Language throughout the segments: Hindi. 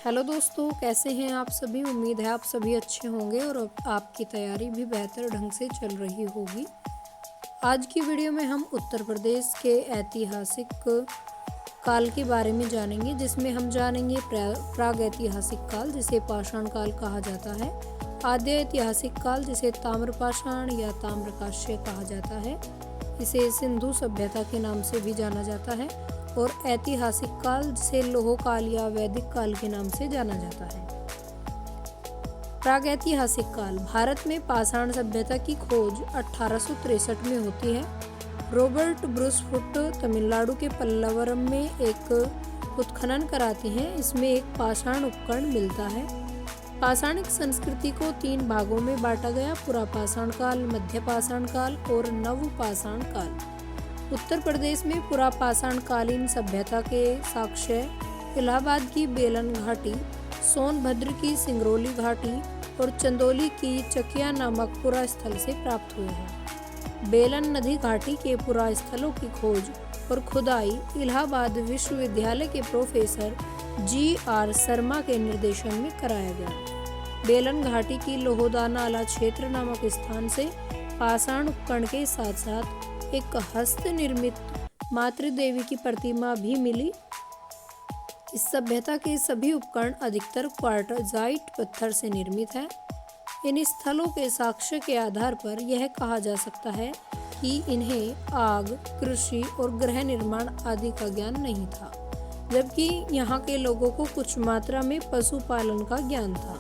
हेलो दोस्तों, कैसे हैं आप सभी। उम्मीद है आप सभी अच्छे होंगे और आपकी तैयारी भी बेहतर ढंग से चल रही होगी। आज की वीडियो में हम उत्तर प्रदेश के ऐतिहासिक काल के बारे में जानेंगे, जिसमें हम जानेंगे प्राग ऐतिहासिक काल, जिसे पाषाण काल कहा जाता है, आद्य ऐतिहासिक काल, जिसे ताम्रपाषाण या ताम्रकांस्य कहा जाता है, इसे सिंधु सभ्यता के नाम से भी जाना जाता है, और ऐतिहासिक काल, जिसे लोह काल या वैदिक काल के नाम से जाना जाता है। प्रागैतिहासिक काल। भारत में पाषाण सभ्यता की खोज 1863 में होती है। रॉबर्ट ब्रूस फुट तमिलनाडु के पल्लवरम में एक उत्खनन कराते हैं। इसमें एक पाषाण उपकरण मिलता है। पाषाणिक संस्कृति को 3 भागों में बांटा गया: पुरापाषाण काल, मध्य पाषाण काल और नवपाषाण काल। उत्तर प्रदेश में पुरापाषाण कालीन सभ्यता के साक्ष्य इलाहाबाद की बेलन घाटी, सोनभद्र की सिंगरौली घाटी और चंदौली की चकिया नामक पुरा स्थल से प्राप्त हुए हैं। बेलन नदी घाटी के पुरा स्थलों की खोज और खुदाई इलाहाबाद विश्वविद्यालय के प्रोफेसर G.R. शर्मा के निर्देशन में कराया गया। बेलन घाटी की लोहोदा नाला क्षेत्र नामक स्थान से पाषाण उपकरण के साथ साथ एक हस्त निर्मित मातृदेवी की प्रतिमा भी मिली। इस सभ्यता के सभी उपकरण अधिकतर क्वार्टजाइट पत्थर से निर्मित है। इन स्थलों के साक्ष्य के आधार पर यह कहा जा सकता है कि इन्हें आग, कृषि और गृह निर्माण आदि का ज्ञान नहीं था, जबकि यहाँ के लोगों को कुछ मात्रा में पशुपालन का ज्ञान था।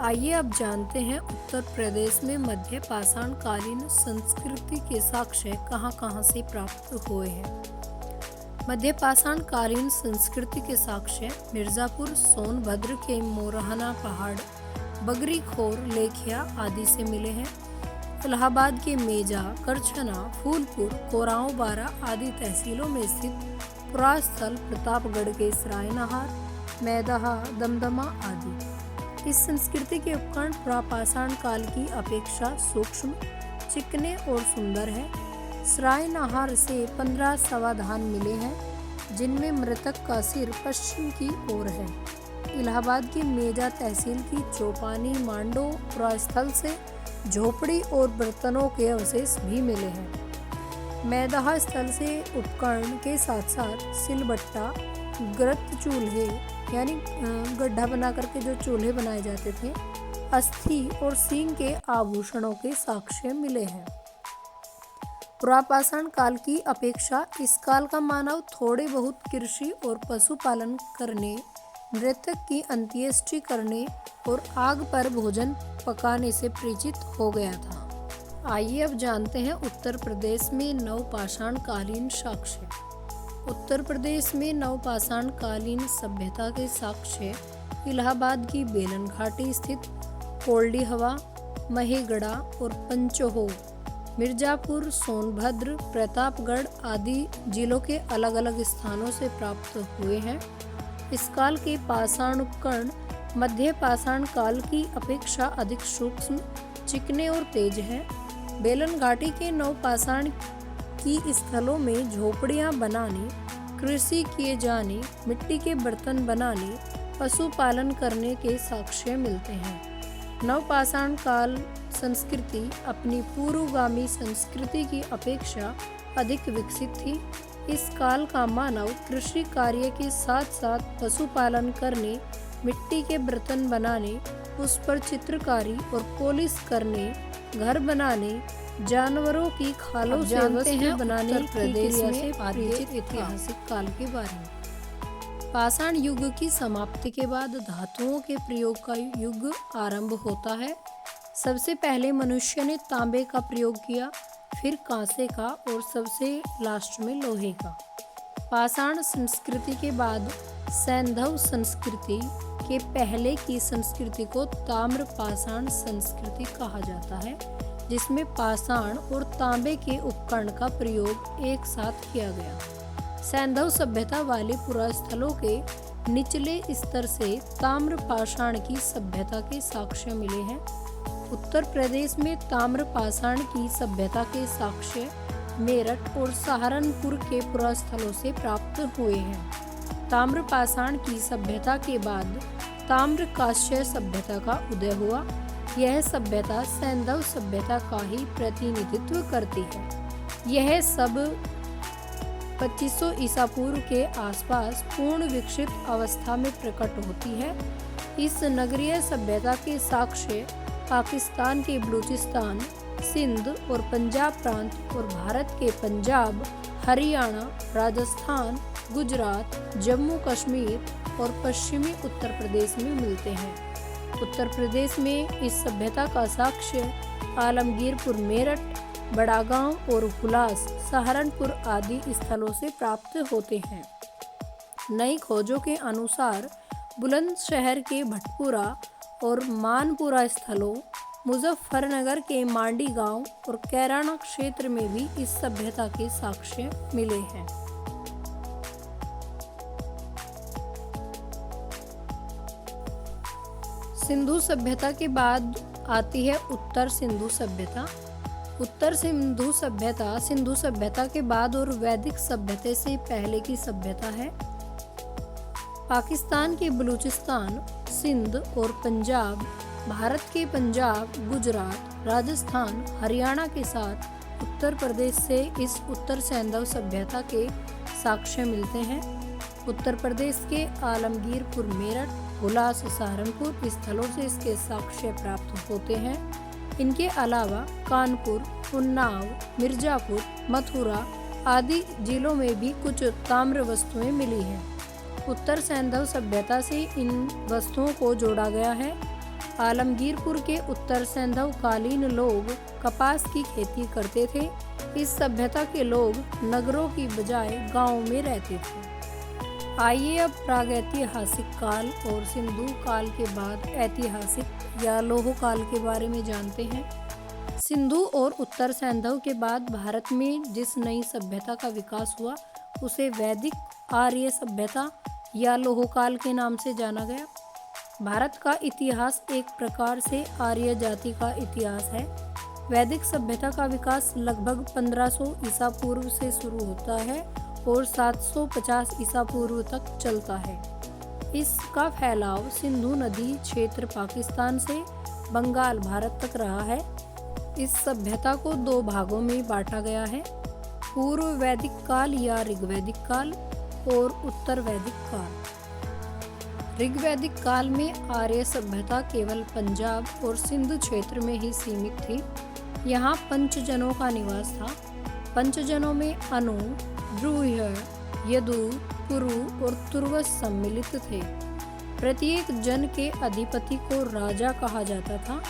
आइए अब जानते हैं उत्तर प्रदेश में मध्य पाषाण कालीन संस्कृति के साक्ष्य कहां-कहां से प्राप्त हुए हैं। मध्य पाषाण कालीन संस्कृति के साक्ष्य मिर्जापुर, सोनभद्र के मोरहना पहाड़, बगरी खोर, लेखिया आदि से मिले हैं। इलाहाबाद के मेजा, करछना, फूलपुर, कोरांव बारा आदि तहसीलों में स्थित पुरास्थल प्रतापगढ़ के सरायनहार, मैदहा, दमदमा आदि। इस संस्कृति के उपकरण पुरापाषाण काल की अपेक्षा सूक्ष्म, चिकने और सुंदर है। सरायनहार से 15 समाधान मिले हैं, जिनमें मृतक का सिर पश्चिम की ओर है। इलाहाबाद की मेजा तहसील की चौपानी मांडो पुरास्थल से झोपड़ी और बर्तनों के अवशेष भी मिले हैं। मैदहा स्थल से उपकरण के साथ साथ सिलबट्टा, ग्रत चूल्हे यानी गड्ढा बना करके जो चूल्हे बनाए जाते थे, अस्थि और सींग के आभूषणों के साक्ष्य मिले हैं। पुरापाषाण काल की अपेक्षा इस काल का मानव थोड़े बहुत कृषि और पशुपालन करने, मृतक की अंत्येष्टि करने और आग पर भोजन पकाने से परिचित हो गया था। आइए अब जानते हैं उत्तर प्रदेश में नवपाषाण कालीन साक्ष्य। उत्तर प्रदेश में नवपाषाण कालीन सभ्यता के साक्ष्य इलाहाबाद की बेलन घाटी स्थित कोल्डी हवा, महेगढ़ा और पंचोहो, मिर्जापुर, सोनभद्र, प्रतापगढ़ आदि जिलों के अलग अलग स्थानों से प्राप्त हुए हैं। इस काल के पाषाण उपकरण मध्य पाषाण काल की अपेक्षा अधिक सूक्ष्म, चिकने और तेज हैं। बेलन घाटी के नवपाषाण की स्थलों में झोपड़ियां बनाने, कृषि किए जाने, मिट्टी के बर्तन बनाने, पशुपालन करने के साक्ष्य मिलते हैं। नवपाषाण काल संस्कृति अपनी पूर्वगामी संस्कृति की अपेक्षा अधिक विकसित थी। इस काल का मानव कृषि कार्य के साथ साथ पशुपालन करने, मिट्टी के बर्तन बनाने, उस पर चित्रकारी और पॉलिश करने, घर बनाने, जानवरों की खालों से वस्त्र बनाने प्रदेश में परिचित ऐतिहासिक काल के बारे में। पाषाण युग की समाप्ति के बाद धातुओं के प्रयोग का युग आरंभ होता है। सबसे पहले मनुष्य ने तांबे का प्रयोग किया, फिर कांसे का और सबसे लास्ट में लोहे का। पाषाण संस्कृति के बाद सैंधव संस्कृति के पहले की संस्कृति को ताम्रपाषाण संस्कृति कहा जाता है, जिसमें पाषाण और तांबे के उपकरण का प्रयोग एक साथ किया गया। सैंधव सभ्यता वाले पुरास्थलों के निचले स्तर से ताम्रपाषाण की सभ्यता के साक्ष्य मिले हैं। उत्तर प्रदेश में ताम्रपाषाण की सभ्यता के साक्ष्य मेरठ और सहारनपुर के पुरास्थलों से प्राप्त हुए हैं। ताम्रपाषाण की सभ्यता के बाद ताम्रकांस्य सभ्यता का उदय हुआ। यह सभ्यता सैंधव सभ्यता का ही प्रतिनिधित्व करती है। यह सब 2500 ईसा पूर्व के आसपास पूर्ण विकसित अवस्था में प्रकट होती है। इस नगरीय सभ्यता के साक्ष्य पाकिस्तान के बलूचिस्तान, सिंध और पंजाब प्रांत और भारत के पंजाब, हरियाणा, राजस्थान, गुजरात, जम्मू कश्मीर और पश्चिमी उत्तर प्रदेश में मिलते हैं। उत्तर प्रदेश में इस सभ्यता का साक्ष्य आलमगीरपुर, मेरठ, बड़ागांव और हुलास, सहारनपुर आदि स्थलों से प्राप्त होते हैं। नई खोजों के अनुसार बुलंदशहर के भटपुरा और मानपुरा स्थलों, मुजफ्फरनगर के मांडी गांव और कैराना क्षेत्र में भी इस सभ्यता के साक्ष्य मिले हैं। सिंधु सभ्यता के बाद आती है उत्तर सिंधु सभ्यता। उत्तर सिंधु सभ्यता सिंधु सभ्यता के बाद और वैदिक सभ्यता से पहले की सभ्यता है। पाकिस्तान के बलूचिस्तान, सिंध और पंजाब, भारत के पंजाब, गुजरात, राजस्थान, हरियाणा के साथ उत्तर प्रदेश से इस उत्तर सैंधव सभ्यता के साक्ष्य मिलते हैं। उत्तर प्रदेश के आलमगीरपुर, मेरठ, हुलास, सहारनपुर स्थलों से इसके साक्ष्य प्राप्त होते हैं। इनके अलावा कानपुर, उन्नाव, मिर्जापुर, मथुरा आदि जिलों में भी कुछ ताम्र वस्तुएं मिली हैं। उत्तर सैंधव सभ्यता से इन वस्तुओं को जोड़ा गया है। आलमगीरपुर के उत्तर सैंधव कालीन लोग कपास की खेती करते थे। इस सभ्यता के लोग नगरों की बजाय गांवों में रहते थे। आइए अब प्रागैतिहासिक काल और सिंधु काल के बाद ऐतिहासिक या लोह काल के बारे में जानते हैं। सिंधु और उत्तर सैंधव के बाद भारत में जिस नई सभ्यता का विकास हुआ उसे वैदिक आर्य सभ्यता या लोह काल के नाम से जाना गया। भारत का इतिहास एक प्रकार से आर्य जाति का इतिहास है। वैदिक सभ्यता का विकास लगभग 1500 ईसा पूर्व से शुरू होता है और 750 ईसा पूर्व तक चलता है। इसका फैलाव सिंधु नदी क्षेत्र पाकिस्तान से बंगाल भारत तक रहा है। इस सभ्यता को 2 भागों में बांटा गया है, पूर्व वैदिक काल या ऋग्वैदिक काल और उत्तर वैदिक काल। ऋग्वैदिक काल में आर्य सभ्यता केवल पंजाब और सिंध क्षेत्र में ही सीमित थी। यहाँ पंचजनों का निवास था। पंचजनों में अनु, द्रुह्य, यदु, कुरु और तुर्वस सम्मिलित थे। प्रत्येक जन के अधिपति को राजा कहा जाता था।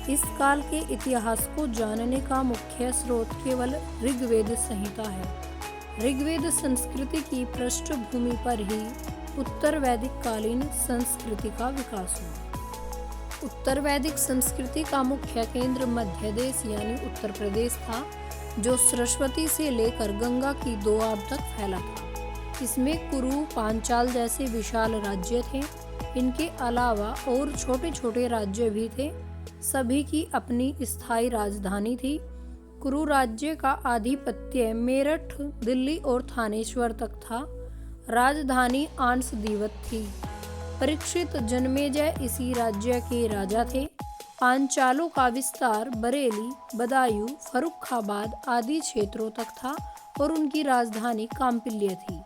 इस काल के इतिहास को जानने का मुख्य स्रोत केवल ऋग्वेद संहिता है। ऋग्वेद संस्कृति की पृष्ठभूमि पर ही उत्तर वैदिक कालीन संस्कृति का विकास हुआ। उत्तर वैदिक संस्कृति का मुख्य केंद्र मध्य देश यानी उत्तर प्रदेश था, जो सरस्वती से लेकर गंगा की दोआब तक फैला था। इसमें कुरु, पांचाल जैसे विशाल राज्य थे। इनके अलावा और छोटे छोटे राज्य भी थे। सभी की अपनी स्थायी राजधानी थी। कुरु राज्य का आधिपत्य मेरठ, दिल्ली और थानेश्वर तक था। राजधानी आंसदीवत थी। परीक्षित जन्मेजय इसी राज्य के राजा थे। पांचालों का विस्तार बरेली, बदायूं, फर्रुखाबाद आदि क्षेत्रों तक था और उनकी राजधानी कांपिल्य थी।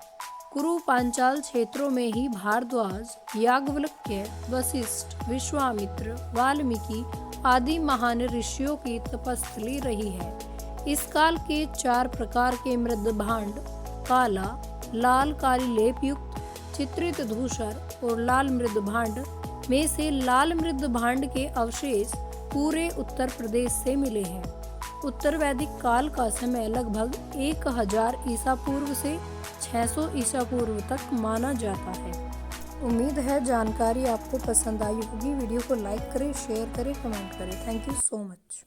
कुरु पांचाल क्षेत्रों में ही भारद्वाज, याज्ञवल्क्य, वशिष्ठ, विश्वामित्र, वाल्मीकि आदि महान ऋषियों की तपस्थली रही है। इस काल के 4 प्रकार के मृद भांड, काला, लाल काली लेप युक्त, चित्रित धूसर और लाल मृद भांड में से लाल मृद भांड के अवशेष पूरे उत्तर प्रदेश से मिले हैं। उत्तर वैदिक काल का समय लगभग 1000 ईसा पूर्व से 600 ईसा पूर्व तक माना जाता है। उम्मीद है जानकारी आपको पसंद आई होगी। वीडियो को लाइक करें, शेयर करें, कमेंट करें। Thank you so much.